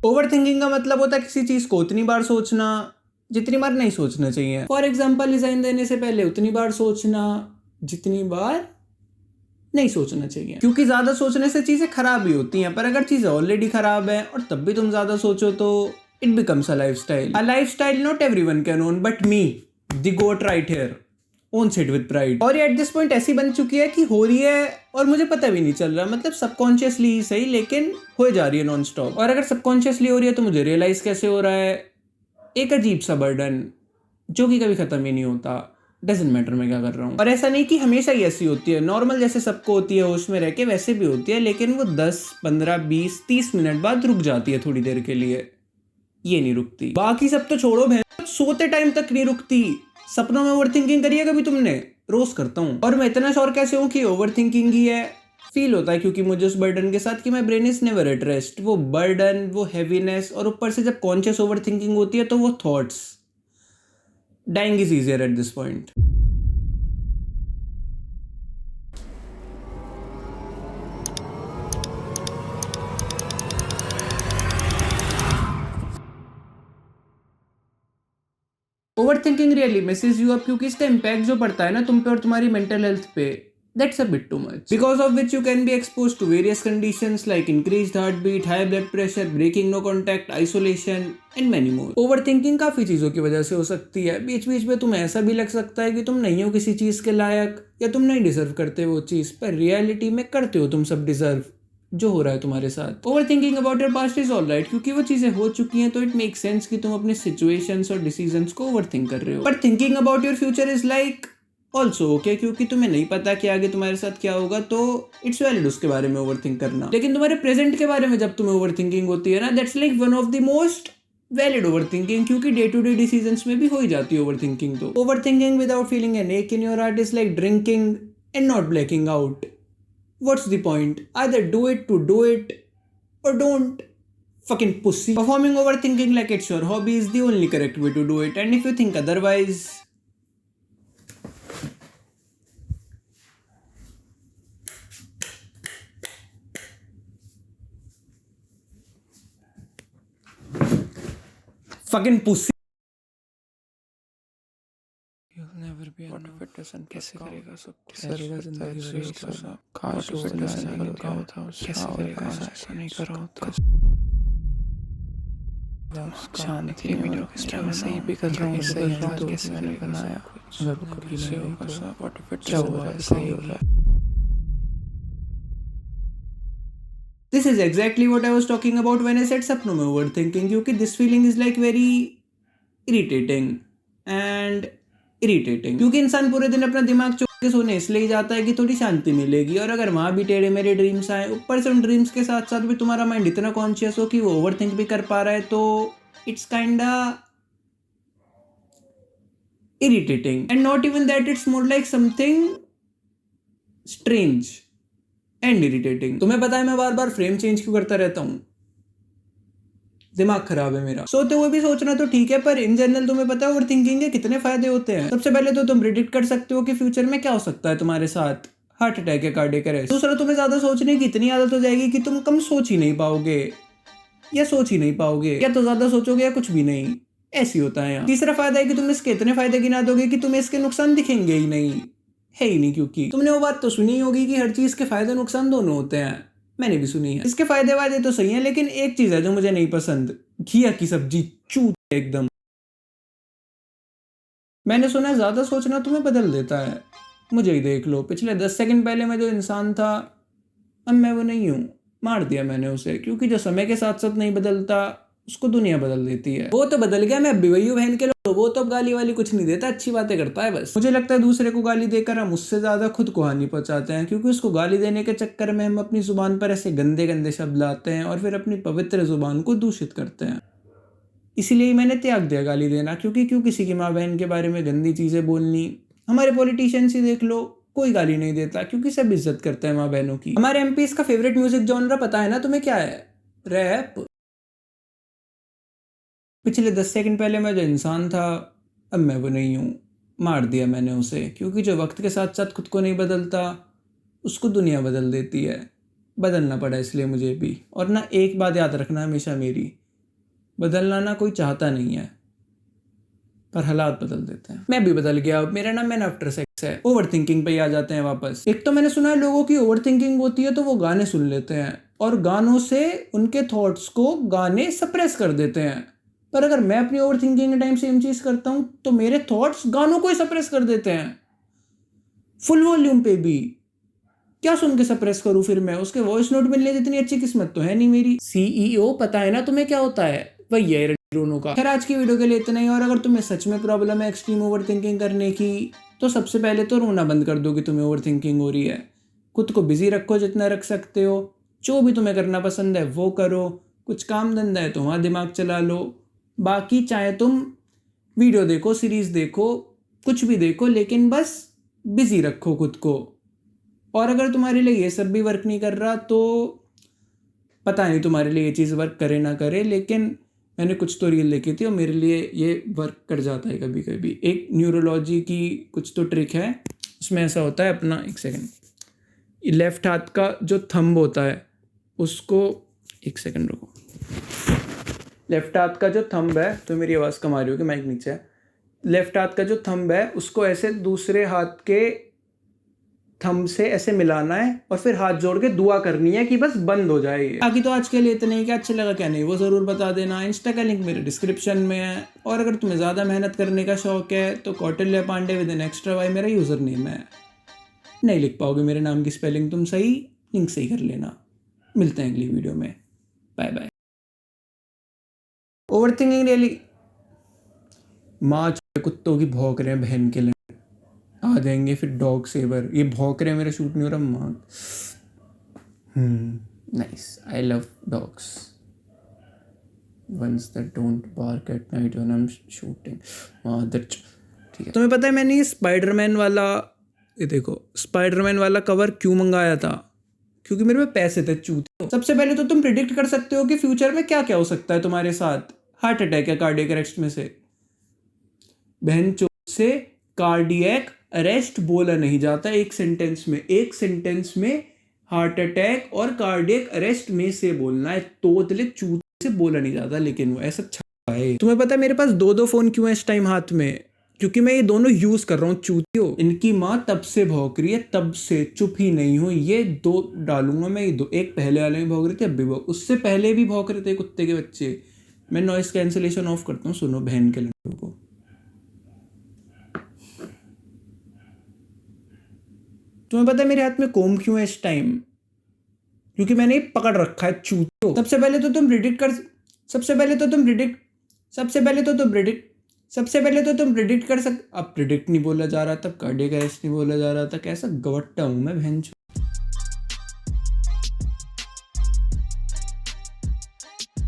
Over thinking का मतलब होता है किसी चीज को उतनी बार सोचना जितनी बार नहीं सोचना चाहिए। फॉर एग्जाम्पल, डिजाइन देने से पहले उतनी बार सोचना जितनी बार नहीं सोचना चाहिए, क्योंकि ज्यादा सोचने से चीजें खराब भी होती हैं। पर अगर चीजें ऑलरेडी खराब है और तब भी तुम ज्यादा सोचो तो it becomes a lifestyle. A lifestyle not everyone can own, but me the goat right here owns it with pride. और ये एट दिस पॉइंट ऐसी बन चुकी है कि हो रही है और मुझे पता भी नहीं चल रहा, मतलब सबकॉन्शियसली ही सही, लेकिन हो जा रही है नॉन स्टॉप। और अगर सबकॉन्शियसली हो रही है तो मुझे रियलाइज कैसे हो रहा है? एक अजीब सा बर्डन जो कि कभी खत्म ही नहीं होता। डजेंट मैटर मैं क्या कर रहा हूँ। और ऐसा नहीं कि हमेशा ही ऐसी होती है, नॉर्मल जैसे सबको होती है होश में रह के वैसे भी होती है, लेकिन वो 10, 15, 20, 30 मिनट बाद रुक जाती है थोड़ी देर के लिए। ये नहीं रुकती। बाकी सब तो छोड़ो, बहन सोते टाइम तक नहीं रुकती। सपनों में ओवरथिंकिंग करी है कभी तुमने? रोज करता हूँ। और मैं इतना श्योर कैसे हूँ कि ओवरथिंकिंग ही है? फील होता है क्योंकि मुझे उस बर्डन के साथ कि my brain is never at rest. वो बर्डन, वो हैवीनेस, और ऊपर से जब कॉन्शियस ओवरथिंकिंग होती है तो वो thoughts. Dying is easier at this point. Overthinking really messes you up, क्योंकि इसका इम्पैक्ट जो पड़ता है ना तुम पे और तुम्हारी मेंटल हेल्थ पे, that's a bit too much. Because of which you can be exposed to various conditions like increased heartbeat, high blood pressure, breaking no contact, isolation and many more. Overthinking काफी चीजों की वजह से हो सकती है। बीच बीच में तुम्हें ऐसा भी लग सकता है कि तुम नहीं हो किसी चीज के लायक या तुम नहीं डिजर्व करते वो चीज, पर रियलिटी में करते हो तुम सब डिजर्व जो हो रहा है तुम्हारे साथ। Over thinking about your past is all right, क्योंकि वो चीजें हो चुकी हैं तो इट मेक सेंस कि तुम अपने सिचुएशंस और डिसीजंस को ओवर थिंक कर रहे हो। But thinking about your future is like also okay, क्योंकि तुम्हें नहीं पता कि आगे तुम्हारे साथ क्या होगा, तो इट्स वैलिड उसके बारे में ओवर थिंक करना। लेकिन तुम्हारे प्रेजेंट के बारे में जब तुम्हें ओवर थिंकिंग होती है ना, that's like one of the most valid overthinking, क्योंकि डे टू डे डिसीजंस में भी हो ही जाती है ओवर थिंकिंग। तो overthinking without feeling an ache in your heart is like drinking and not blacking out. What's the point? Either do it to do it or don't. Fucking pussy. Performing overthinking like it's your hobby is the only correct way to do it, and if you think otherwise, fucking pussy. You'll never be enough. What if it doesn't? कैसे करेगा सब? कैसे करेगा जिंदगी भर उसका सब? काश वो ऐसा नहीं किया होता, कैसे करेगा ऐसा नहीं करा होता। शांति में रहो, क्या मैं सही भी कर रहा हूँ, सही तो कैसे मैंने बनाया, अगर वो कभी नहीं होगा सब, what if it क्या हुआ है, सही हो रहा है। This is exactly what I was talking about when I said सपनों में overthinking, क्योंकि this feeling is like very irritating and irritating, क्योंकि इंसान पूरे दिन अपना दिमाग चौक के सोने इसलिए जाता है कि थोड़ी शांति मिलेगी, और अगर वहां भी टेढ़े मेरे ड्रीम्स आए, ऊपर से उन ड्रीम्स के साथ साथ भी तुम्हारा माइंड इतना कॉन्शियस हो कि वो ओवरथिंक भी कर पा रहा है, तो it's kinda irritating. And not even that, it's more like something strange and irritating. तुम्हें पता है मैं बार बार फ्रेम चेंज क्यों करता रहता हूँ? दिमाग खराब है मेरा। सोते हुए भी सोचना तो ठीक है, पर इन जनरल तुम्हें पता है ओवरथिंकिंग के कितने फायदे होते हैं। सबसे पहले तो तुम प्रिडिक्ट कर सकते हो कि फ्यूचर में क्या हो सकता है तुम्हारे साथ, हार्ट अटैक या कार्डियक अरेस्ट। दूसरा, तुम्हें ज्यादा सोचने की इतनी आदत हो जाएगी कि तुम कम सोच ही नहीं पाओगे या सोच ही नहीं पाओगे, या तो ज्यादा सोचोगे या कुछ भी नहीं, ऐसी होता है यहाँ। तीसरा फायदा है कि तुम इसके इतने फायदे गिना दोगे कि तुम्हें इसके नुकसान दिखेंगे ही नहीं, है ही नहीं, क्योंकि तुमने वो बात तो सुनी होगी कि हर चीज के फायदे नुकसान दोनों होते हैं। मैंने भी सुनी है। इसके फायदे वायदे तो सही है, लेकिन एक चीज है जो मुझे नहीं पसंद, घिया की सब्जी चूत एकदम। मैंने सुना है ज्यादा सोचना तुम्हें बदल देता है। मुझे ही देख लो, पिछले 10 सेकंड पहले मैं जो इंसान था अब मैं वो नहीं हूँ। मार दिया मैंने उसे, क्योंकि जो समय के साथ साथ नहीं बदलता उसको दुनिया बदल देती है। वो तो बदल गया, मैं अब भी वही हूँ बहन के लोग। वो तो अब गाली वाली कुछ नहीं देता, अच्छी बातें करता है बस। मुझे लगता है दूसरे को गाली देकर हम उससे ज्यादा खुद को हानि पहुंचाते हैं, क्योंकि उसको गाली देने के चक्कर में हम अपनी जुबान पर ऐसे गंदे गंदे शब्द लाते हैं और फिर अपनी पवित्र जुबान को दूषित करते हैं। इसीलिए मैंने त्याग दिया गाली देना, क्योंकि क्यों किसी की माँ बहन के बारे में गंदी चीजें बोलनी। हमारे पॉलिटिशियंस ही देख लो, कोई गाली नहीं देता क्योंकि सब इज्जत करते हैं माँ बहनों की। हमारे एमपीज का फेवरेट म्यूजिक जॉनरा पता है ना तुम्हें क्या है? रैप। पिछले 10 सेकंड पहले मैं जो इंसान था अब मैं वो नहीं हूँ। मार दिया मैंने उसे, क्योंकि जो वक्त के साथ साथ खुद को नहीं बदलता उसको दुनिया बदल देती है। बदलना पड़ा इसलिए मुझे भी। और ना एक बात याद रखना हमेशा मेरी, बदलना ना कोई चाहता नहीं है, पर हालात बदल देते हैं। मैं भी बदल गया। अब मेरा नाम मैन आफ्टर सेक्स है। ओवर थिंकिंग पे ही आ जाते हैं वापस। एक तो मैंने सुना है लोगों की ओवर थिंकिंग होती है तो वो गाने सुन लेते हैं और गानों से उनके थॉट्स को गाने सप्रेस कर देते हैं। पर अगर मैं अपनी ओवर थिंकिंग के टाइम सेम चीज करता हूं तो मेरे थॉट्स गानों को ही सप्रेस कर देते हैं, फुल वॉल्यूम पे भी। क्या सुन के सप्रेस करूं फिर मैं? उसके वॉइस नोट मिलने जितनी अच्छी किस्मत तो है नहीं मेरी। CEO पता है ना तुम्हें क्या होता है? वही है रोनो का। खैर आज की वीडियो के लिए इतना ही। और अगर तुम्हें सच में प्रॉब्लम है एक्सट्रीम ओवर थिंकिंग करने की तो सबसे पहले तो रोना बंद कर दो कि तुम्हें ओवर थिंकिंग हो रही है। खुद को बिजी रखो जितना रख सकते हो। जो भी तुम्हें करना पसंद है वो करो। कुछ काम धंधा है तो वहाँ दिमाग चला लो। बाकी चाहे तुम वीडियो देखो, सीरीज देखो, कुछ भी देखो, लेकिन बस बिजी रखो खुद को। और अगर तुम्हारे लिए ये सब भी वर्क नहीं कर रहा तो पता नहीं तुम्हारे लिए ये चीज़ वर्क करे ना करे, लेकिन मैंने कुछ तो रील देखी थी और मेरे लिए ये वर्क कर जाता है कभी कभी। एक न्यूरोलॉजी की कुछ तो ट्रिक है। उसमें ऐसा होता है, अपना एक सेकंड, लेफ्ट हाथ का जो थंब होता है उसको, एक सेकंड रुको, लेफ्ट हाथ का जो थंब है, तो मेरी आवाज़ कम आ रही होगी, माइक नीचे है। लेफ्ट हाथ का जो थंब है उसको ऐसे दूसरे हाथ के थंब से ऐसे मिलाना है और फिर हाथ जोड़ के दुआ करनी है कि बस बंद हो जाए। बाकी तो आज के लिए इतना ही। क्या अच्छा लगा क्या नहीं वो ज़रूर बता देना। इंस्टा का लिंक मेरे डिस्क्रिप्शन में है। और अगर तुम्हें ज़्यादा मेहनत करने का शौक है तो Kautilya Pandey with an extra Y मेरा यूज़र नेम है। नहीं लिख पाओगे मेरे नाम की स्पेलिंग तुम, सही लिंक सही कर लेना। मिलते हैं अगली वीडियो में। Bye bye. Over thinking really माँ कुत्तों की भौंक रहे हैं बहन के लिए। आ जाएंगे फिर डॉग सेवर। ये भौंक रहे हैं, मेरा शूट नहीं हो रहा। माँ nice, I love dogs ones that don't bark at night when I am shooting. ठीक है। तुम्हें पता है मैंने ये स्पाइडरमैन वाला, ये देखो स्पाइडरमैन वाला कवर क्यों मंगाया था? क्योंकि मेरे पे पैसे थे चूतियों। सबसे पहले तो तुम प्रिडिक्ट कर सकते हो कि फ्यूचर में क्या क्या हो सकता है तुम्हारे साथ। हार्ट अटैक या कार्डियक अरेस्ट में से बहन चोद से कार्डियक अरेस्ट बोला नहीं जाता एक सेंटेंस में। एक सेंटेंस में हार्ट अटैक और कार्डियक अरेस्ट में से बोलना है, तोतले चूत से बोला नहीं जाता, लेकिन वो ऐसा छपा है। तुम्हें पता है मेरे पास दो फोन क्यों है इस टाइम हाथ में? क्योंकि मैं ये दोनों यूज कर रहा हूँ चूतियों। इनकी माँ तब से भौंक रही है, तब से चुप ही नहीं हूँ। ये 2 डालूंगा मैं, ये 2। एक पहले वाले में भौंक रही थी, अब भी भौंक, उससे पहले भी भौंक रहे थे कुत्ते के बच्चे। मैं नॉइस कैंसिलेशन ऑफ करता हूँ, सुनो बहन के लड़कों को। तुम्हें पता है मेरे हाथ में कोम क्यों है इस टाइम? क्योंकि मैंने ये पकड़ रखा है चूतियों। सबसे पहले तो तुम प्रिडिक्ट कर अब प्रिडिक्ट नहीं बोला जा रहा था, कार्डियक अरेस्ट नहीं बोला जा रहा था। कैसा गवट्टा हूं मैं बहन।